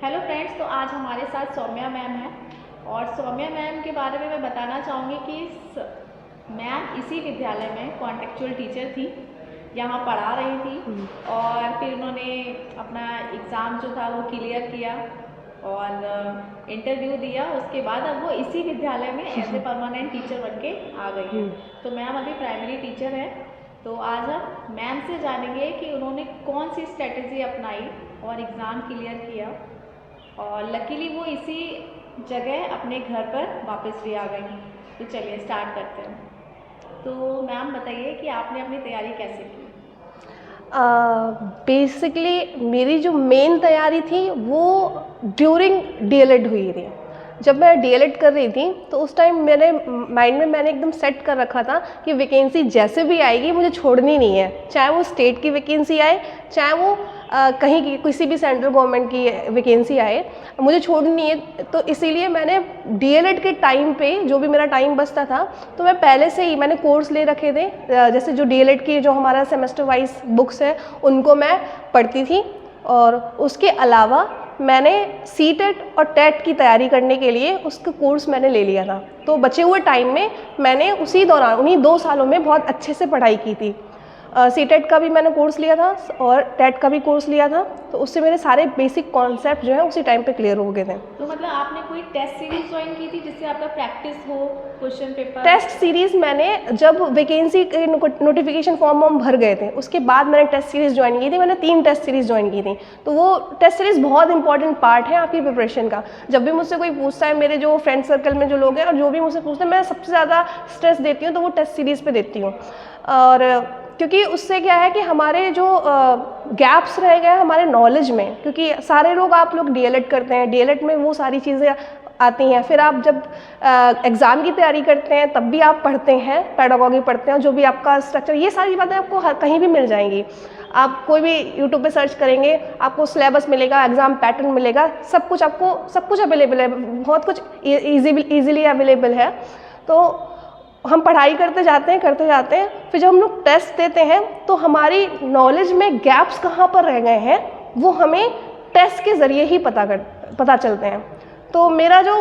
Hello friends, तो आज हमारे साथ सौम्या मैम हैं और सौम्या मैम के बारे में मैं बताना चाहूँगी कि मैम इसी विद्यालय में कॉन्टेक्चुअल टीचर थी, यहाँ पढ़ा रही थी और फिर उन्होंने अपना एग्ज़ाम जो था वो क्लियर किया और इंटरव्यू दिया। उसके बाद अब वो इसी विद्यालय में एज ए परमानेंट टीचर बन के आ गई है। तो मैम अभी प्राइमरी टीचर है। तो आज हम मैम से जानेंगे कि उन्होंने कौन सी स्ट्रेटजी अपनाई और एग्ज़ाम क्लियर किया और लकीली वो इसी जगह अपने घर पर वापस भी आ गई। तो चलिए स्टार्ट करते हैं। तो मैम बताइए कि आपने अपनी तैयारी कैसे की? बेसिकली मेरी जो मेन तैयारी थी वो ड्यूरिंग डीएलएड हुई थी। जब मैं डीएलएड कर रही थी तो उस टाइम मेरे माइंड में मैंने एकदम सेट कर रखा था कि वैकेंसी जैसे भी आएगी मुझे छोड़नी नहीं है, चाहे वो स्टेट की वैकेंसी आए, चाहे वो कहीं की किसी भी सेंट्रल गवर्नमेंट की वैकेंसी आए, मुझे छोड़नी नहीं है। तो इसीलिए मैंने डीएलएड के टाइम पे जो भी मेरा टाइम बचता था तो मैं पहले से ही मैंने कोर्स ले रखे थे। जैसे जो डीएलएड की जो हमारा सेमेस्टर वाइज बुक्स है उनको मैं पढ़ती थी और उसके अलावा मैंने सीटेट और टेट की तैयारी करने के लिए उसका कोर्स मैंने ले लिया था। तो बचे हुए टाइम में मैंने उसी दौरान उन्हीं 2 सालों में बहुत अच्छे से पढ़ाई की थी। सीटेट का भी मैंने कोर्स लिया था और टेट का भी कोर्स लिया था, तो उससे मेरे सारे बेसिक कॉन्सेप्ट जो है उसी टाइम पे क्लियर हो गए थे। तो मतलब आपने कोई टेस्ट सीरीज ज्वाइन की थी जिससे आपका प्रैक्टिस हो क्वेश्चन पेपर? टेस्ट सीरीज़ मैंने जब वैकेंसी के नोटिफिकेशन फॉर्म भर गए थे उसके बाद मैंने टेस्ट सीरीज़ ज्वाइन की थी। मैंने 3 टेस्ट सीरीज़ ज्वाइन की थी। तो वो टेस्ट सीरीज़ बहुत इंपॉर्टेंट पार्ट है आपकी प्रिपरेशन का। जब भी मुझसे कोई पूछता है, मेरे जो फ्रेंड सर्कल में जो लोग हैं और जो भी मुझसे पूछते हैं, मैं सबसे ज़्यादा स्ट्रेस देती हूँ तो वो टेस्ट सीरीज़ पे देती हूँ। और क्योंकि उससे क्या है कि हमारे जो गैप्स रह गए हमारे नॉलेज में, क्योंकि सारे लोग आप लोग डीएलएड करते हैं, डीएलएड में वो सारी चीज़ें आती हैं। फिर आप जब एग्ज़ाम की तैयारी करते हैं तब भी आप पढ़ते हैं, पेडागॉजी पढ़ते हैं, जो भी आपका स्ट्रक्चर, ये सारी बातें आपको कहीं भी मिल जाएंगी। आप कोई भी यूट्यूब पे सर्च करेंगे आपको सिलेबस मिलेगा, एग्ज़ाम पैटर्न मिलेगा, सब कुछ आपको सब कुछ अवेलेबल है, बहुत कुछ ईजिली अवेलेबल है। तो हम पढ़ाई करते जाते हैं, फिर जब हम लोग टेस्ट देते हैं तो हमारी नॉलेज में गैप्स कहाँ पर रह गए हैं वो हमें टेस्ट के ज़रिए ही पता चलते हैं। तो मेरा जो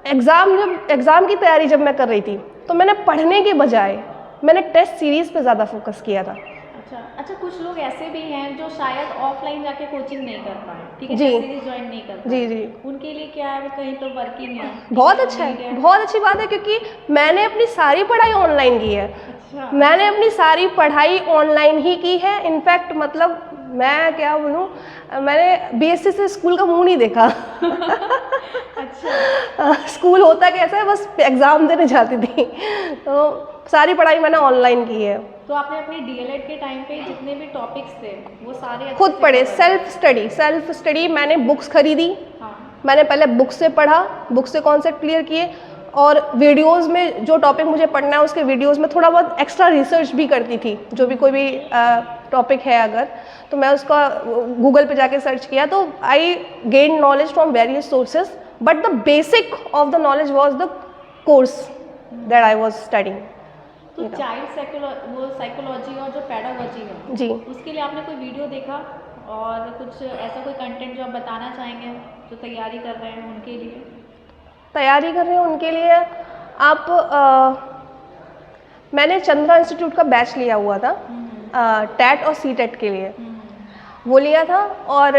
एग्ज़ाम की तैयारी जब मैं कर रही थी तो मैंने पढ़ने के बजाय मैंने टेस्ट सीरीज़ पे ज़्यादा फोकस किया था। अच्छा, कुछ लोग ऐसे भी हैं जो शायद ऑफलाइन जाके कोचिंग नहीं कर पाए, ठीक है, जी, सीरीज ज्वाइन नहीं कर पाए। जी, उनके लिए क्या है, वो कहीं तो वर्किंग है। बहुत अच्छा है, बहुत अच्छी बात है, क्योंकि मैंने अपनी सारी पढ़ाई ऑनलाइन की है। अच्छा। मैंने अपनी सारी पढ़ाई ऑनलाइन ही की है। इनफैक्ट मतलब मैं क्या बोलूँ, मैंने बीएससी से स्कूल का मुंह नहीं देखा। अच्छा। स्कूल होता कैसा है, बस एग्ज़ाम देने जाती थी। तो सारी पढ़ाई मैंने ऑनलाइन की है। तो आपने अपने डीएलएड के टाइम पे जितने भी टॉपिक्स थे वो सारे खुद पढ़े, सेल्फ स्टडी। मैंने बुक्स खरीदी, मैंने पहले बुक से पढ़ा, बुक से कॉन्सेप्ट क्लियर किए और वीडियोस में जो टॉपिक मुझे पढ़ना है उसके वीडियोस में थोड़ा बहुत एक्स्ट्रा रिसर्च भी करती थी। जो भी कोई भी टॉपिक है अगर, तो मैं उसका गूगल पे जाके सर्च किया, तो I gain knowledge from various sources, but the basic of the knowledge was the course that I was studying. तो चाइल्ड साइकोलॉजी और जो पेडागॉजी है जी, उसके लिए आपने कोई वीडियो देखा और कुछ ऐसा कोई कंटेंट जो आप बताना चाहेंगे जो तैयारी कर रहे हैं उनके लिए? तैयारी कर रहे हैं उनके लिए आप मैंने चंद्रा इंस्टीट्यूट का बैच लिया हुआ था टेट और सीटेट के लिए, वो लिया था। और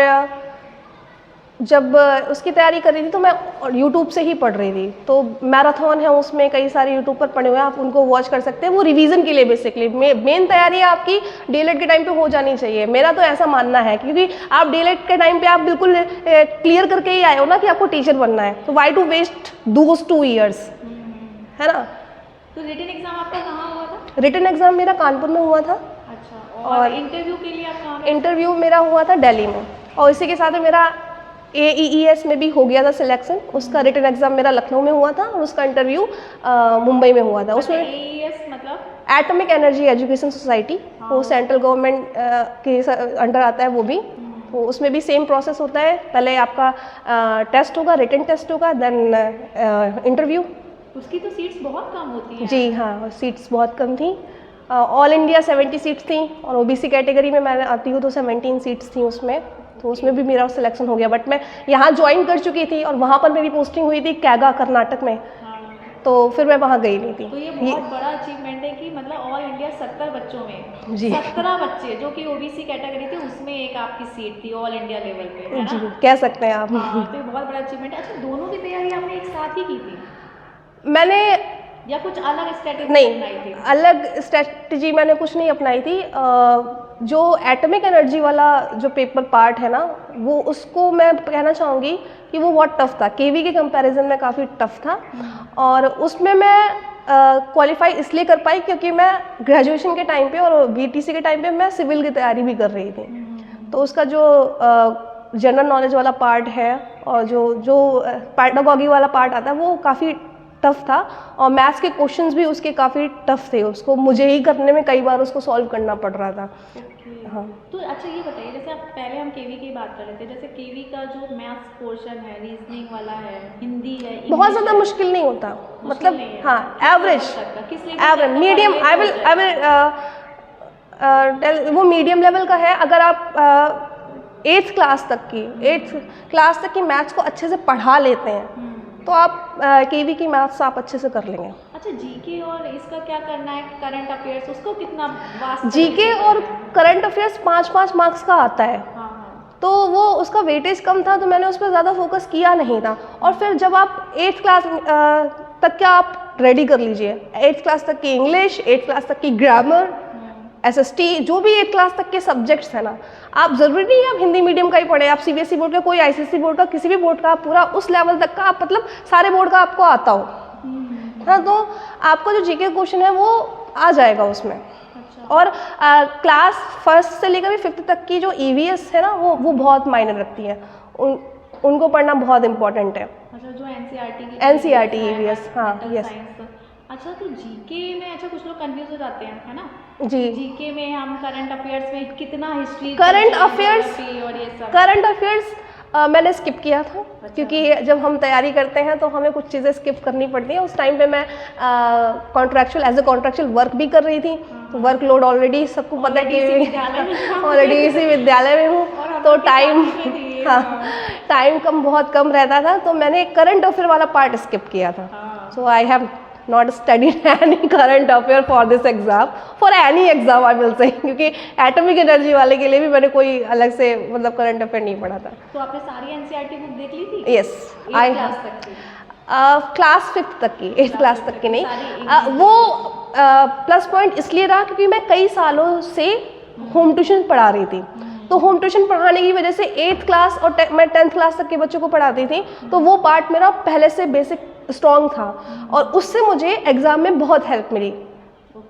जब उसकी तैयारी कर रही थी तो मैं यूट्यूब से ही पढ़ रही थी। तो मैराथन है, उसमें कई सारे यूट्यूब पर पढ़े हुए हैं, आप उनको वॉच कर सकते हैं। वो रिवीजन के लिए बेसिकली मेन तैयारी आपकी डीएलएड के टाइम पे हो जानी चाहिए, मेरा तो ऐसा मानना है। क्योंकि आप डीएलएड के टाइम पे आप बिल्कुल क्लियर करके ही आए हो ना कि आपको टीचर बनना है, तो why to waste those 2 years, है ना। तो रिटन एग्जाम आपका कहाँ हुआ था? रिटन एग्जाम मेरा कानपुर में हुआ था। अच्छा, और इंटरव्यू के लिए आप कहाँ? इंटरव्यू मेरा हुआ था दिल्ली में, और इसी के साथ मेरा AEES में भी हो गया था सिलेक्शन। उसका रिटन एग्जाम मेरा लखनऊ में हुआ था और उसका इंटरव्यू मुंबई में हुआ था। उसमें AES मतलब एटॉमिक एनर्जी एजुकेशन सोसाइटी, वो सेंट्रल गवर्नमेंट के अंडर आता है वो भी। तो उसमें भी सेम प्रोसेस होता है, पहले आपका टेस्ट होगा, रिटन टेस्ट होगा, देन इंटरव्यू। उसकी तो सीट्स बहुत कम होती हैं। जी हाँ, सीट्स बहुत कम थी। ऑल इंडिया 70 सीट्स थी और OBC कैटेगरी में मैं आती हूँ तो 17 सीट्स थी उसमें। तो उसमें भी मेरा सिलेक्शन हो गया। बट मैं यहाँ ज्वाइन कर चुकी थी और वहाँ पर मेरी पोस्टिंग हुई थी कैगा कर्नाटक में, तो फिर मैं वहाँ गई नहीं थी। तो ये बहुत बड़ा अचीवमेंट है कि मतलब ऑल इंडिया 70 बच्चों में जी 17 बच्चे जो कि ओबीसी कैटेगरी थी उसमें एक आपकी सीट थी ऑल इंडिया लेवल पे, है जी ना? कह सकते हैं आप। हाँ, तो ये बहुत बड़ा अचीवमेंट है। अच्छा, दोनों की तैयारी आपने एक साथ ही की थी मैंने या कुछ अलग स्ट्रेटेजी नहीं, अपनाई थी? अलग स्ट्रेटजी मैंने कुछ नहीं अपनाई थी। जो एटॉमिक एनर्जी वाला जो पेपर पार्ट है ना, वो उसको मैं कहना चाहूँगी कि वो बहुत टफ था, केवी के कंपैरिजन में काफ़ी टफ था। और उसमें मैं क्वालिफाई इसलिए कर पाई क्योंकि मैं ग्रेजुएशन के टाइम पे और बीटीसी के टाइम पे मैं सिविल की तैयारी भी कर रही थी। तो उसका जो जनरल नॉलेज वाला पार्ट है और जो पैडागॉजी वाला पार्ट आता है वो काफ़ी टफ था, और मैथ्स के क्वेश्चंस भी उसके काफ़ी टफ थे, उसको मुझे ही करने में कई बार उसको सॉल्व करना पड़ रहा था। हाँ, तो अच्छा ये बताइए, जैसे आप पहले हम केवी की बात कर रहे थे, जैसे केवी का जो मैथ्स पोर्शन है, रीजनिंग वाला है, हिंदी है, बहुत ज़्यादा मुश्किल नहीं होता, मतलब नहीं है। हाँ average average medium, I will वो मीडियम लेवल का है। अगर आप 8th क्लास तक की मैथ्स को अच्छे से पढ़ा लेते हैं तो आप केवी की मैथ्स आप अच्छे से कर लेंगे। अच्छा, जीके और इसका क्या करना है, करंट अफेयर्स, उसको कितना वास्ट? जीके और करंट अफेयर्स 5-5 मार्क्स का आता है, हाँ, तो वो उसका वेटेज कम था तो मैंने उस पर ज़्यादा फोकस किया नहीं था। और फिर जब आप 8th क्लास तक का आप रेडी कर लीजिए, 8th क्लास तक की इंग्लिश, 8th क्लास तक की ग्रामर, एसएसटी, जो भी 8th क्लास तक के सब्जेक्ट्स हैं ना, आप ज़रूरी नहीं है आप हिंदी मीडियम का ही पढ़े, आप सीबीएसई बोर्ड का, कोई आईसीएसई बोर्ड का, किसी भी बोर्ड का, आप पूरा उस लेवल तक का आप मतलब सारे बोर्ड का आपको आता हो, हाँ, तो आपको जो जीके क्वेश्चन है वो आ जाएगा उसमें। और क्लास 1st से लेकर 5th तक की जो ईवीएस है ना, वो बहुत मायने रखती है, उनको पढ़ना बहुत इंपॉर्टेंट है। अच्छा, जो एनसीईआरटी ईवीएस, हाँ, यस। अच्छा, तो जीके में अच्छा कुछ लोग कंफ्यूज हो जाते हैं, है ना? जी, जीके में हम करंट अफेयर्स में कितना हिस्ट्री, करंट अफेयर्स और ये सब, करंट अफेयर्स मैंने स्किप किया था। अच्छा। क्योंकि जब हम तैयारी करते हैं तो हमें कुछ चीज़ें स्किप करनी पड़ती हैं। उस टाइम पे मैं एज ए कॉन्ट्रैक्चुअल वर्क भी कर रही थी, तो वर्कलोड ऑलरेडी सबको पता है कि ऑलरेडी इसी विद्यालय में हूँ, तो टाइम बहुत कम रहता था, तो मैंने करंट अफेयर वाला पार्ट स्किप किया था। So I have not studied any current affair for this exam, for any exam I will say, क्योंकि एटॉमिक एनर्जी वाले के लिए भी मैंने कोई अलग से मतलब करंट अफेयर नहीं पढ़ा था। तो आपने सारी एनसीईआरटी बुक देख ली थी? यस, आई क्लास 5th तक की, 8th क्लास तक की नहीं। वो प्लस पॉइंट इसलिए रहा क्योंकि मैं कई सालों से होम ट्यूशन पढ़ा रही थी, तो होम ट्यूशन पढ़ाने की वजह से 8th क्लास और मैं 10th क्लास तक के बच्चों को पढ़ाती थी, तो वो पार्ट मेरा पहले से बेसिक स्ट्रॉन्ग था, और उससे मुझे एग्ज़ाम में बहुत हेल्प मिली।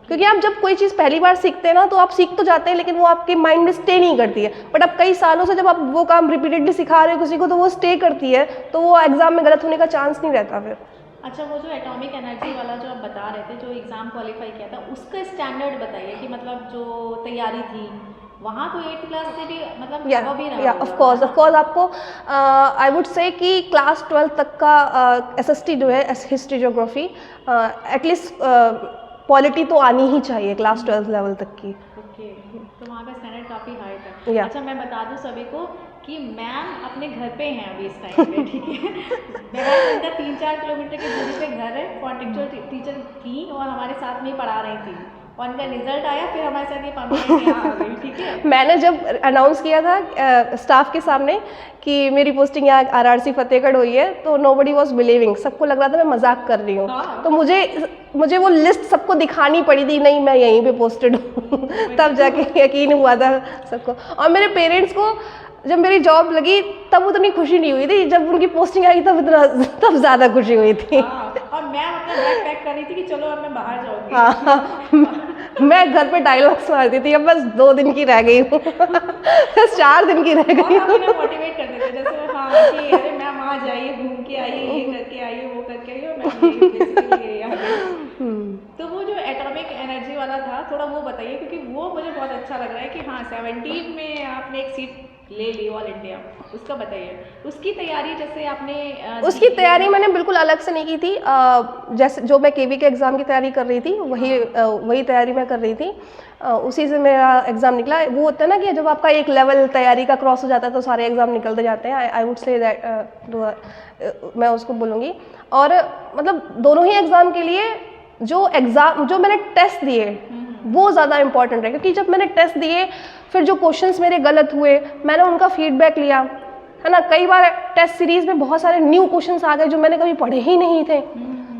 क्योंकि आप जब कोई चीज़ पहली बार सीखते हैं ना, तो आप सीख तो जाते हैं लेकिन वो आपके माइंड में स्टे नहीं करती है, बट अब कई सालों से जब आप वो काम रिपीटेडली सिखा रहे हो किसी को, तो वो स्टे करती है, तो वो एग्ज़ाम में गलत होने का चांस नहीं रहता फिर। अच्छा, वो जो एटॉमिक एनर्जी वाला जो आप बता रहे थे, जो एग्ज़ाम क्वालिफाई किया था, उसका स्टैंडर्ड बताइए कि मतलब जो तैयारी थी वहाँ तो 8th क्लास से भी मतलब भी रहा ऑफ कोर्स आपको आई वुड से कि क्लास 12 तक का एसएसटी जो है, हिस्ट्री ज्योग्राफी, एटलीस्ट पॉलिटी तो आनी ही चाहिए क्लास 12 लेवल तक की। ओके, तो वहाँ का स्टैंडर्ड काफ़ी हाई था। अच्छा, मैं बता दूँ सभी को कि मैम अपने घर पे हैं अभी इस टाइम पे, ठीक है? बहरहाल इनका 3-4 किलोमीटर की दूरी पे घर है, कॉन्टेक्चुअल टीचर थी और हमारे साथ में ही पढ़ा रही थी, और उनका रिजल्ट आया, फिर हमारे साथ ये परमानेंट यहाँ आ गई, ठीक है? मैंने जब अनाउंस किया था स्टाफ के सामने कि मेरी पोस्टिंग यहाँ आरआरसी फतेहगढ़ हुई है, तो नोबडी वाज बिलीविंग, सबको लग रहा था मैं मजाक कर रही हूँ। तो मुझे वो लिस्ट सबको दिखानी पड़ी थी, नहीं मैं यहीं पे पोस्टेड हूँ तब जाके यकीन हुआ था सबको। और मेरे पेरेंट्स को जब मेरी जॉब लगी तब उतनी खुशी नहीं हुई थी, जब उनकी पोस्टिंग आई तब ज़्यादा खुशी हुई थी। और मैं अपना बैग पैक कर रही थी कि चलो अब मैं बाहर जाऊँगी। मैं घर पे डायलॉग्स मारती थी, अब बस 2 दिन की रह गई हूँ बस 4 दिन की रह गई हूँ। मोटिवेट कर देते जैसे हाँ कि अरे मैम वहाँ जाइए, घूम के आइए, ये करके आइए, वो करके आइए, और मैं तो वो जो एटॉमिक एनर्जी वाला था, थोड़ा वो बताइए, क्योंकि वो मुझे बहुत अच्छा लग रहा है कि हाँ 17 में आपने एक सीट ले ली ऑल इंडिया, उसका बताइए। उसकी तैयारी जैसे आपने उसकी तैयारी मैंने बिल्कुल अलग से नहीं की थी। जैसे जो मैं केवी के एग्ज़ाम की तैयारी कर रही थी वही तैयारी मैं कर रही थी। उसी से मेरा एग्ज़ाम निकला। वो होता है ना कि जब आपका एक लेवल तैयारी का क्रॉस हो जाता है तो सारे एग्ज़ाम निकलते जाते हैं। आई वुड से दैट मैं उसको बोलूँगी। और मतलब दोनों ही एग्ज़ाम के लिए जो मैंने टेस्ट दिए वो ज़्यादा इंपॉर्टेंट है, क्योंकि जब मैंने टेस्ट दिए फिर जो क्वेश्चंस मेरे गलत हुए मैंने उनका फीडबैक लिया, है ना। कई बार टेस्ट सीरीज़ में बहुत सारे न्यू क्वेश्चंस आ गए जो मैंने कभी पढ़े ही नहीं थे,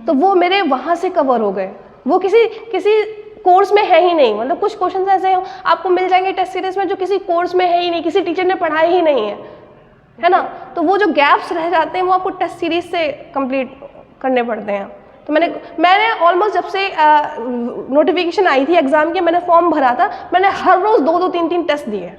तो वो मेरे वहाँ से कवर हो गए। वो किसी कोर्स में है ही नहीं। मतलब कुछ क्वेश्चंस ऐसे आपको मिल जाएंगे टेस्ट सीरीज़ में जो किसी कोर्स में है ही नहीं, किसी टीचर ने पढ़ाया ही नहीं है ना। तो वो जो गैप्स रह जाते हैं वो आपको टेस्ट सीरीज़ से कंप्लीट करने पड़ते हैं। तो मैंने ऑलमोस्ट जब से नोटिफिकेशन आई थी एग्ज़ाम की, मैंने फॉर्म भरा था, मैंने हर रोज़ 2-2, 3-3 टेस्ट दिए।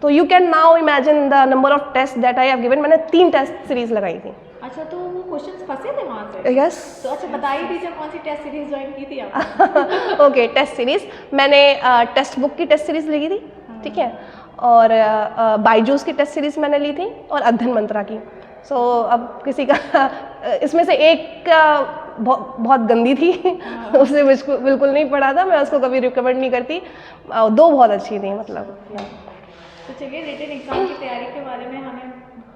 तो you can now imagine the number of test that I have given. मैंने 3 टेस्ट सीरीज़ लगाई थी। अच्छा, तो वो क्वेश्चंस फंसे थे वहाँ से? यस। तो अच्छा बताइए दीजिए कौन सी टेस्ट सीरीज ज्वाइन की थी आपने? ओके, टेस्ट सीरीज़ मैंने टेक्स्ट बुक की टेस्ट सीरीज़ ली थी, ठीक है। और बायजूस की टेस्ट सीरीज़ मैंने ली थी और अध्ययन मंत्रा की। सो अब किसी का इसमें से एक का बहुत गंदी थी उसे बिल्कुल नहीं पढ़ा था, मैं उसको कभी रिकमेंड नहीं करती। 2 बहुत अच्छी थी मतलब। तो चलिए, रिटन एग्जाम की तैयारी के बारे में हमें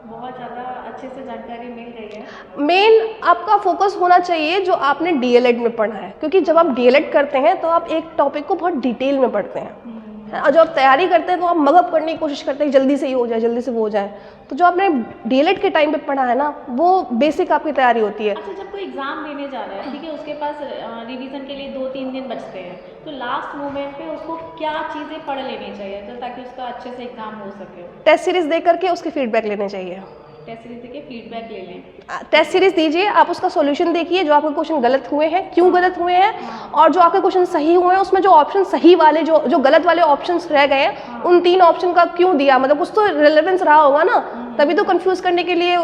बहुत ज़्यादा अच्छे से जानकारी मिल गई है। मेन आपका फोकस होना चाहिए जो आपने डीएलएड में पढ़ा है, क्योंकि जब आप डीएलएड करते हैं तो आप एक टॉपिक को बहुत डिटेल में पढ़ते हैं, और जब आप तैयारी करते हैं तो आप मगअप करने की कोशिश करते हैं जल्दी से ही हो जाए, जल्दी से वो हो जाए। तो जो आपने डीएलएड के टाइम पे पढ़ा है ना, वो बेसिक आपकी तैयारी होती है। अच्छा, जब कोई एग्ज़ाम देने जा रहा है, ठीक है, उसके पास रिवीजन के लिए 2-3 दिन बचते हैं, तो लास्ट मोमेंट पे उसको क्या चीज़ें पढ़ लेनी चाहिए तो ताकि उसका अच्छे से एग्ज़ाम हो सके? टेस्ट सीरीज़ दे करके उसके फीडबैक लेने चाहिए। टेस्ट सीरीज देके फीडबैक ले लें। टेस्ट सीरीज़ दीजिए, आप उसका सॉल्यूशन देखिए, जो आपके क्वेश्चन गलत हुए हैं क्यों गलत हुए हैं, और जो आपके क्वेश्चन सही हुए हैं उसमें जो ऑप्शन सही वाले जो गलत वाले ऑप्शंस रह गए हैं उन 3 ऑप्शन का क्यों दिया, मतलब कुछ तो रिलेवेंस रहा होगा ना, तभी तो कंफ्यूज करने के लिए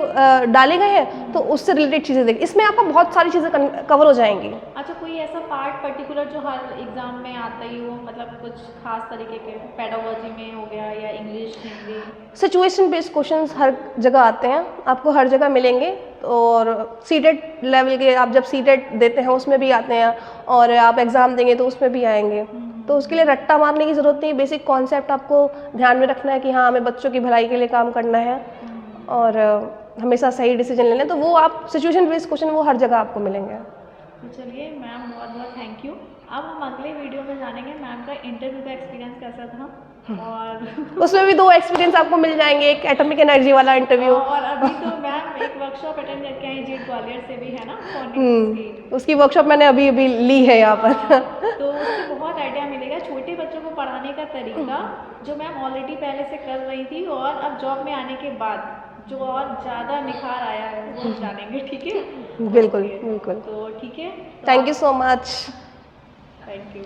डाले गए हैं। तो उससे रिलेटेड चीज़ें देखिए, इसमें आपको बहुत सारी चीज़ें कवर हो जाएंगी। अच्छा, कोई ऐसा पार्ट पर्टिकुलर जो हर एग्जाम में आता ही हो, मतलब कुछ खास तरीके के, पेडागोजी में हो गया या English, Hindi? Situation based questions हर जगह आते हैं, आपको हर जगह मिलेंगे। और सीटेट लेवल के आप जब सीटेट देते हैं उसमें भी आते हैं, और आप एग्ज़ाम देंगे तो उसमें भी आएंगे। तो उसके लिए रट्टा मारने की ज़रूरत नहीं, बेसिक कॉन्सेप्ट आपको ध्यान में रखना है कि हाँ, हमें बच्चों की भलाई के लिए काम करना है और हमेशा सही डिसीजन लेना है। तो वो आप सिचुएशन बेस्ड क्वेश्चन वो हर जगह आपको मिलेंगे। तो चलिए मैम, बहुत बहुत थैंक यू। अब हम अगले वीडियो में जानेंगे मैम का इंटरव्यू का एक्सपीरियंस कैसा था, और उसमें भी 2 एक्सपीरियंस आपको मिल जाएंगे, एक एटॉमिक एनर्जी वाला इंटरव्यू। और अभी तो मैम एक वर्कशॉप अटेंड करके आई जीट ग्वालियर से भी, है ना, फोनिक्स उसकी वर्कशॉप मैंने अभी ली है यहाँ पर। तो उससे बहुत आइडिया मिलेगा छोटे बच्चों को पढ़ाने का तरीका, जो मैम ऑलरेडी पहले से कर रही थी, और अब जॉब में आने के बाद जो और ज़्यादा निखार आया है वो जानेंगे, ठीक है? बिल्कुल बिल्कुल। तो ठीक है, thank you so much. Thank you.